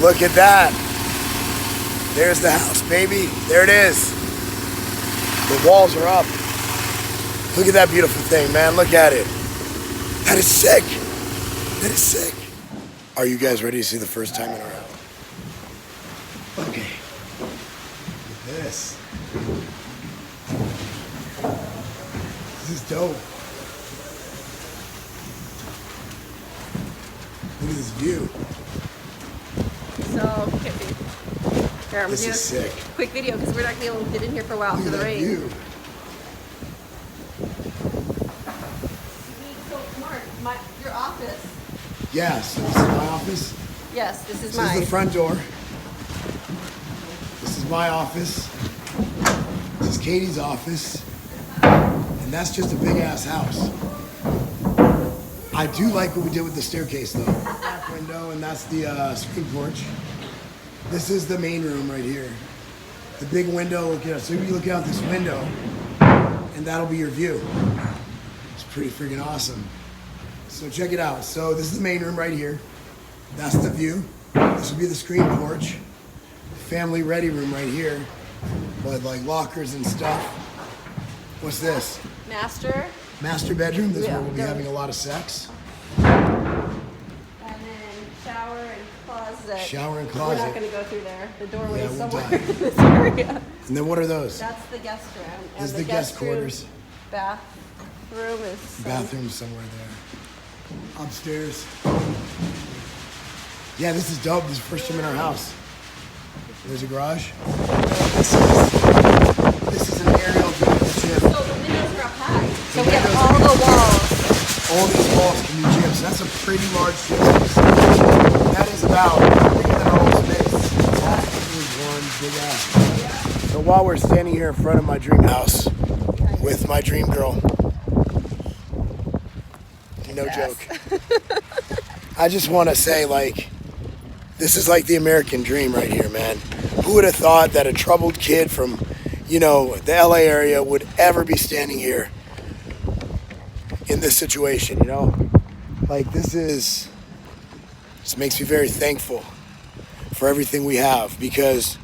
Look at that. There's the house, baby. There it is. The walls are up. Look at that beautiful thing, man. Look at it. That is sick. That is sick. Are you guys ready to see the first time in our house? Okay. Look at this. This is dope. Look at this view. So, here, I'm This gonna is do a sick. quick video because we're not gonna be able to get in here for a while Look for at the that rain. view. So, Marc, your office. Yeah, so this is my office. Yes, this is This mine. is the front door. This is my office. This is Katie's office. And that's just a big ass house. I do like what we did with the staircase though. Back window, and that's the screen porch. This is the main room right here. The big window, look at, so you look out this window and that'll be your view. It's pretty freaking awesome. So check it out. So this is the main room right here. That's the view. This would be the screen porch. Family ready room right here with like lockers and stuff. What's this? Master bedroom. This is where we'll be Yeah. having a lot of sex. And then shower and closet. Shower and We're closet. not gonna go through there. The doorway Yeah, is we'll somewhere die. in this area. And then what are those? That's the guest room. And This is the guest quarters. Bathroom is Bathroom somewhere there. Upstairs. Yeah, this is dope. This is the first time in our house. There's a garage. This is an aerial view of the gym. So the windows are up high. So we have all the walls. All these walls can be gyms. That's a pretty large gym space. That is about bigger than our whole space. One big ass. So while we're standing here in front of my dream house with my dream girl, no joke. I just want to say, like, this is like the American dream right here, man. Who would have thought that a troubled kid from, you know, the LA area would ever be standing here in this situation, you know? Like, this makes me very thankful for everything we have, because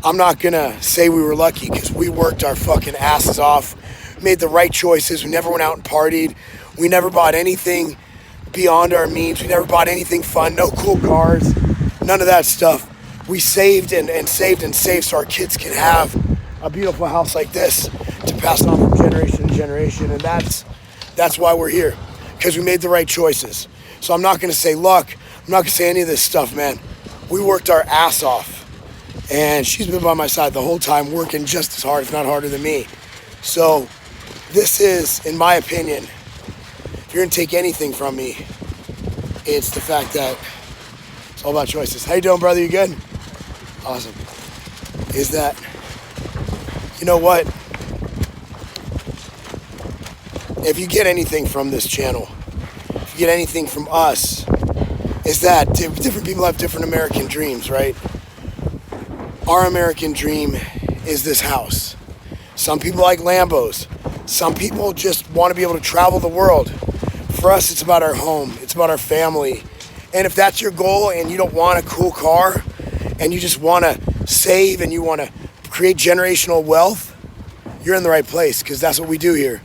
I'm not gonna say we were lucky, because we worked our fucking asses off, made the right choices. We never went out and partied. We never bought anything beyond our means. We never bought anything fun, no cool cars, none of that stuff. We saved and saved so our kids can have a beautiful house like this to pass on from generation to generation. And that's why we're here, because we made the right choices. So I'm not gonna say luck. I'm not gonna say any of this stuff, man. We worked our ass off, and she's been by my side the whole time, working just as hard, if not harder than me. So this is, in my opinion, if you're gonna take anything from me, it's the fact that it's all about choices. How you doing, brother? You good? Awesome. Is that, you know what? If you get anything from this channel, if you get anything from us, is that different people have different American dreams, right? Our American dream is this house. Some people like Lambos. Some people just want to be able to travel the world. For us, it's about our home. It's about our family. And if that's your goal and you don't want a cool car and you just want to save and you want to create generational wealth, you're in the right place, because that's what we do here.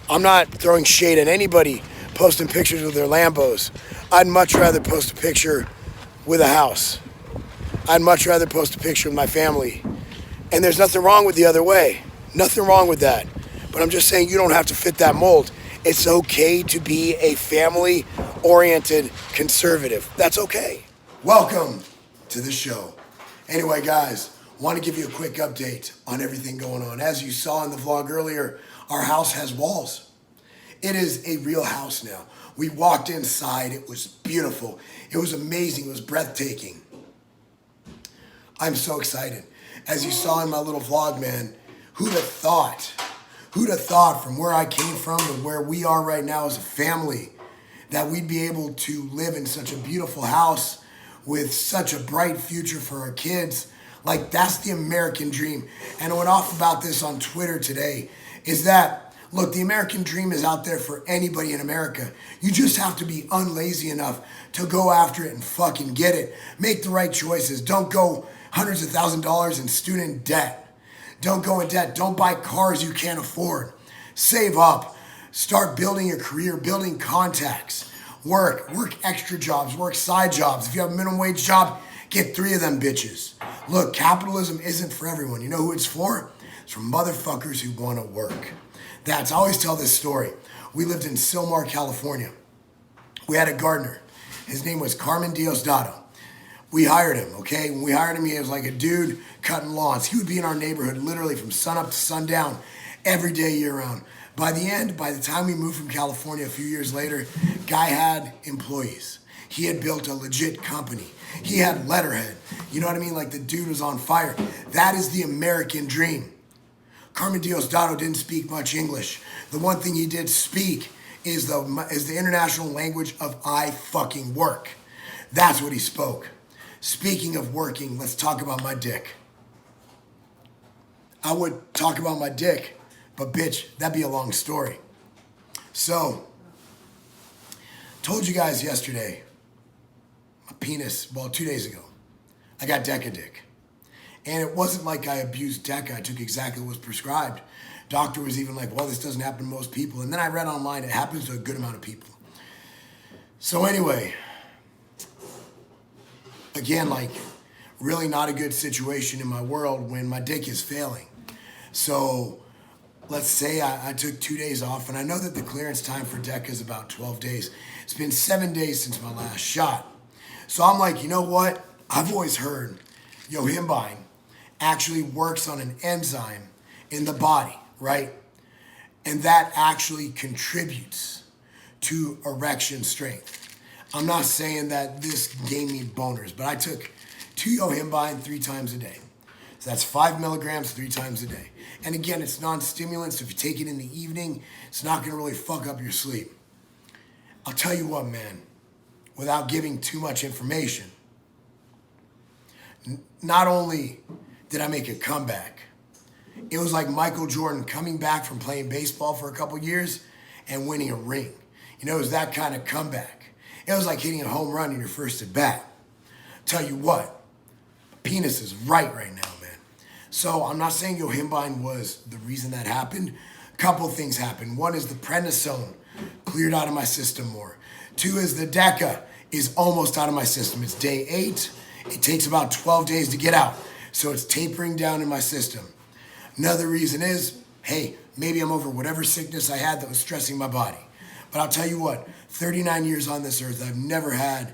I'm not throwing shade at anybody posting pictures with their Lambos. I'd much rather post a picture with a house. I'd much rather post a picture with my family. And there's nothing wrong with the other way. Nothing wrong with that. But I'm just saying, you don't have to fit that mold. It's okay to be a family-oriented conservative. That's okay. Welcome to the show. Anyway, guys, want to give you a quick update on everything going on. As you saw in the vlog earlier, our house has walls. It is a real house now. We walked inside. It was beautiful. It was amazing. It was breathtaking. I'm so excited. As you saw in my little vlog, man, who'd have thought? Who'd have thought, from where I came from to where we are right now as a family, that we'd be able to live in such a beautiful house with such a bright future for our kids. Like, that's the American dream. And I went off about this on Twitter today, is that Look, the American dream is out there for anybody in America. You just have to be unlazy enough to go after it and fucking get it. Make the right choices. Don't go hundreds of $1,000s in student debt. Don't go in debt. Don't buy cars you can't afford. Save up. Start building your career, building contacts. Work extra jobs, work side jobs. If you have a minimum wage job, get 3 of them bitches. Look, capitalism isn't for everyone. You know who it's for? It's for motherfuckers who want to work. I always tell this story. We lived in Silmar, California. We had a gardener. His name was Carmen Diosdado. We hired him, okay? When we hired him, he was like a dude cutting lawns. He would be in our neighborhood literally from sun up to sundown every day year round. By the time we moved from California a few years later, guy had employees. He had built a legit company. He had letterhead. You know what I mean? Like the dude was on fire. That is the American dream. Carmen Diosdado didn't speak much English. The one thing he did speak is the international language of I fucking work. That's what he spoke. Speaking of working, let's talk about my dick. I would talk about my dick, but bitch, that'd be a long story. So, told you guys yesterday, my penis, 2 days ago, I got Deca dick. And it wasn't like I abused Deca. I took exactly what was prescribed. Doctor was even like, well, this doesn't happen to most people. And then I read online, it happens to a good amount of people. So anyway, again, like really not a good situation in my world when my dick is failing. So let's say I took 2 days off, and I know that the clearance time for Deca is about 12 days. It's been 7 days since my last shot. So I'm like, you know what? I've always heard yohimbine actually works on an enzyme in the body, right? And that actually contributes to erection strength. I'm not saying that this gave me boners, but I took 2 yohimbine 3 times a day. So that's 5 milligrams 3 times a day. And again, it's non-stimulant, so if you take it in the evening, it's not gonna really fuck up your sleep. I'll tell you what, man, without giving too much information, not only did I make a comeback, it was like Michael Jordan coming back from playing baseball for a couple years and winning a ring. You know, it was that kind of comeback. It was like hitting a home run in your first at bat. Tell you what, penis is right now, man. So I'm not saying yohimbine was the reason that happened. A couple things happened. One is the prednisone cleared out of my system more. 2 is the Deca is almost out of my system. It's day 8. It takes about 12 days to get out. So it's tapering down in my system. Another reason is, hey, maybe I'm over whatever sickness I had that was stressing my body. But I'll tell you what, 39 years on this earth, I've never had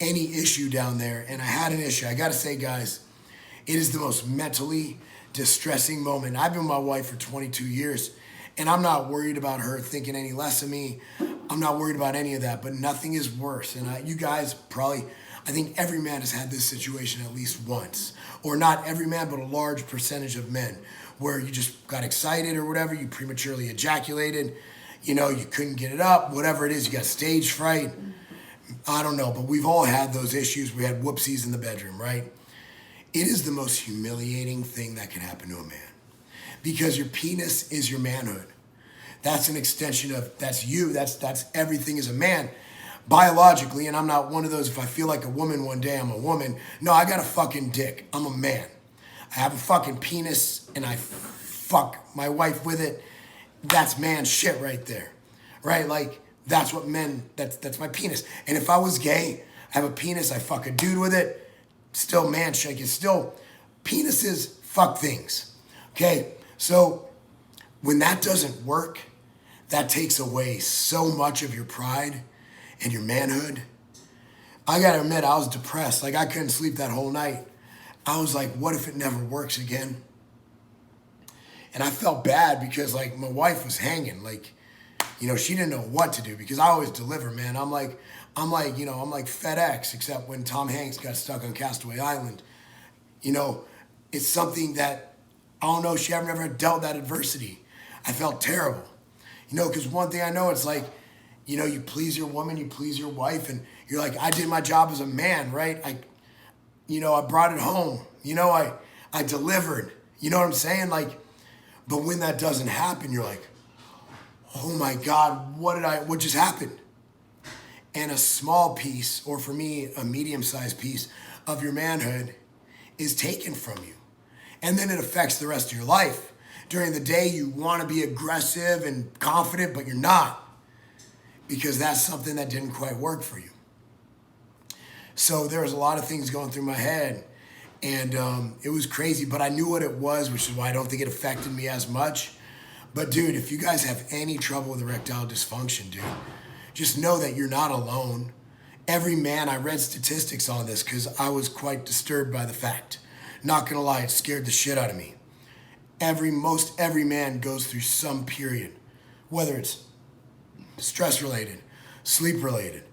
any issue down there. And I had an issue. I got to say, guys, it is the most mentally distressing moment. I've been with my wife for 22 years, and I'm not worried about her thinking any less of me. I'm not worried about any of that, but nothing is worse. And you guys probably, I think every man has had this situation at least once. Or not every man, but a large percentage of men, where you just got excited or whatever, you prematurely ejaculated, you know, you couldn't get it up, whatever it is, you got stage fright. I don't know, but we've all had those issues. We had whoopsies in the bedroom, right? It is the most humiliating thing that can happen to a man, because your penis is your manhood. That's an extension of, that's you, that's everything as a man. Biologically, and I'm not one of those, if I feel like a woman one day, I'm a woman. No, I got a fucking dick. I'm a man. I have a fucking penis, and I fuck my wife with it. That's man shit right there, right? Like, that's what men, that's my penis. And if I was gay, I have a penis, I fuck a dude with it, still man shit. It's still, penises fuck things, okay? So when that doesn't work, that takes away so much of your pride and your manhood. I gotta admit, I was depressed. Like, I couldn't sleep that whole night. I was like, what if it never works again? And I felt bad because, like, my wife was hanging. Like, you know, she didn't know what to do, because I always deliver, man. I'm like FedEx, except when Tom Hanks got stuck on Castaway Island. You know, it's something that, I don't know, she never dealt that adversity. I felt terrible. You know, because one thing I know, it's like, you know, you please your woman, you please your wife, and you're like, I did my job as a man, right? I brought it home. You know, I delivered. You know what I'm saying? Like, but when that doesn't happen, you're like, oh my God, what just happened? And a small piece, or for me, a medium-sized piece of your manhood is taken from you. And then it affects the rest of your life. During the day, you want to be aggressive and confident, but you're not, because that's something that didn't quite work for you. So there was a lot of things going through my head, and it was crazy, but I knew what it was, which is why I don't think it affected me as much. But dude, if you guys have any trouble with erectile dysfunction, dude, just know that you're not alone. Every man, I read statistics on this because I was quite disturbed by the fact. Not gonna lie, it scared the shit out of me. Most every man goes through some period, whether it's stress related, sleep related,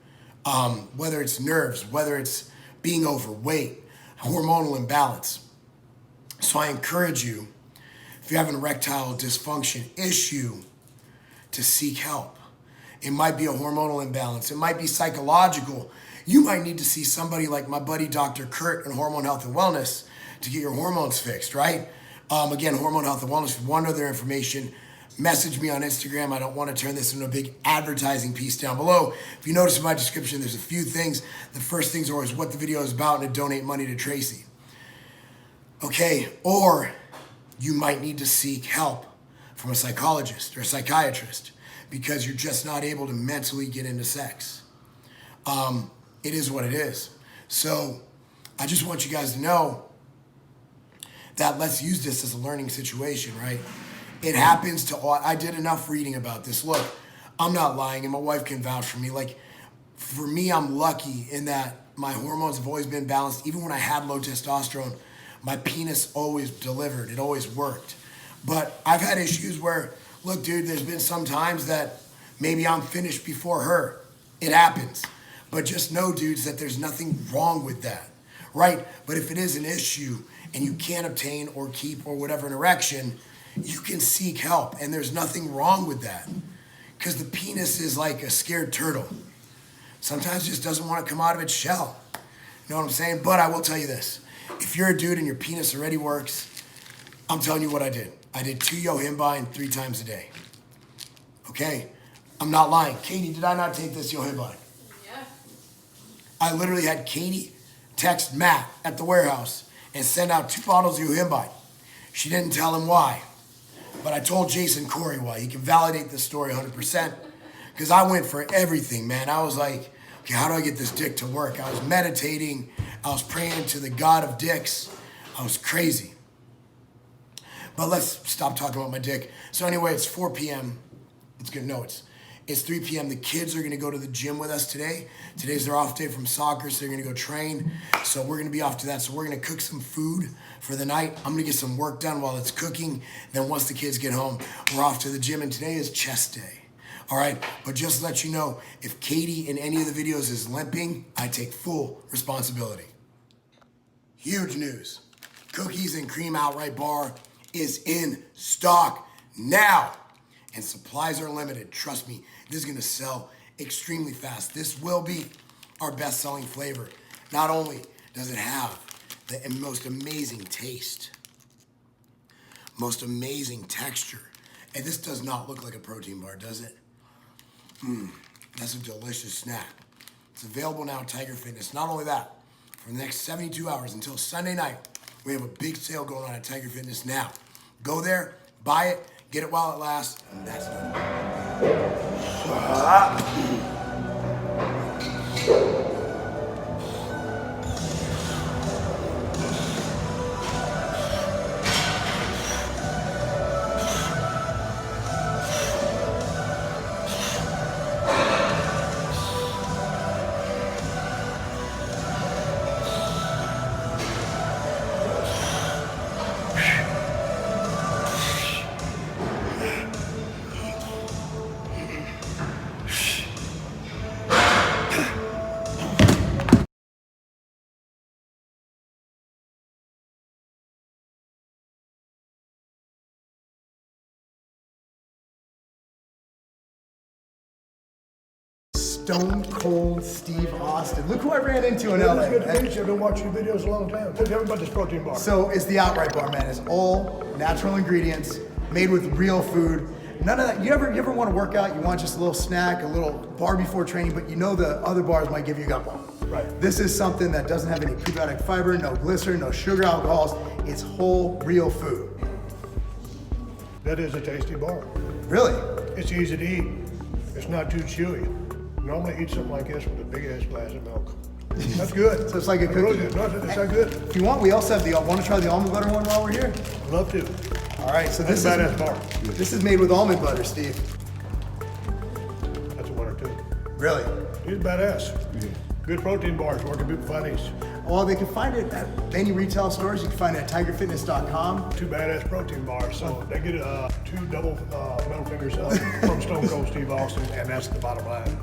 whether it's nerves, whether it's being overweight, hormonal imbalance. So I encourage you, if you have an erectile dysfunction issue, to seek help. It might be a hormonal imbalance. It might be psychological. You might need to see somebody like my buddy Dr. Kurt in Hormone Health and Wellness to get your hormones fixed, right? Again, Hormone Health and Wellness, if you want other information, message me on Instagram. I don't want to turn this into a big advertising piece down below. If you notice in my description, there's a few things. The first things are always what the video is about and to donate money to Tracy. Okay, or you might need to seek help from a psychologist or a psychiatrist because you're just not able to mentally get into sex. It is what it is. So I just want you guys to know that let's use this as a learning situation, right? It happens to all. I did enough reading about this. Look, I'm not lying, and my wife can vouch for me. Like, for me, I'm lucky in that my hormones have always been balanced. Even when I had low testosterone, my penis always delivered. It always worked. But I've had issues where, look, dude, there's been some times that maybe I'm finished before her. It happens. But just know, dudes, that there's nothing wrong with that, right? But if it is an issue and you can't obtain or keep or whatever an erection, you can seek help. And there's nothing wrong with that, because the penis is like a scared turtle. Sometimes it just doesn't want to come out of its shell. You know what I'm saying? But I will tell you this. If you're a dude and your penis already works, I'm telling you what I did. I did 2 Yohimbine 3 times a day. Okay? I'm not lying. Katie, did I not take this Yohimbine? Yeah. I literally had Katie text Matt at the warehouse and send out 2 bottles of Yohimbine. She didn't tell him why. But I told Jason Corey why. He can validate this story 100%. Because I went for everything, man. I was like, okay, how do I get this dick to work? I was meditating. I was praying to the God of dicks. I was crazy. But let's stop talking about my dick. So anyway, it's 4 p.m. It's good. No, it's 3 p.m. The kids are going to go to the gym with us today. Today's their off day from soccer, so they're going to go train. So we're going to be off to that. So we're going to cook some food for the night. I'm going to get some work done while it's cooking. Then once the kids get home, we're off to the gym. And today is chest day. All right, but just to let you know, if Katie in any of the videos is limping, I take full responsibility. Huge news. Cookies and Cream Outright Bar is in stock now. And supplies are limited. Trust me, this is gonna sell extremely fast. This will be our best-selling flavor. Not only does it have the most amazing taste, most amazing texture, and this does not look like a protein bar, does it? That's a delicious snack. It's available now at Tiger Fitness. Not only that, for the next 72 hours until Sunday night, we have a big sale going on at Tiger Fitness now. Go there, buy it, get it while it lasts, and that's it. Stone Cold Steve Austin. Look who I ran into in LA. Good to meet you. I've been watching your videos a long time. Tell me about this protein bar. So it's the Outright Bar, man. It's all natural ingredients, made with real food. None of that. You ever want to work out? You want just a little snack, a little bar before training, but you know the other bars might give you a gut bump. Right. This is something that doesn't have any prebiotic fiber, no glycerin, no sugar alcohols. It's whole, real food. That is a tasty bar. Really? It's easy to eat. It's not too chewy. Normally eat something like this with a big ass glass of milk. That's good. So it's like a Really cookie. good. No, it's not good. If you want, we also have the. Want to try the almond butter one while we're here? Love to. All right. So That's this a is badass bar. this is made with almond butter, Steve. That's a winner too. Really? He's badass. Good protein bars. Where can people find these? Well, they can find it at any retail stores. You can find it at tigerfitness.com. 2 badass protein bars. So they get 2 double middle fingers up from Stone Cold Steve Austin, and that's the bottom line.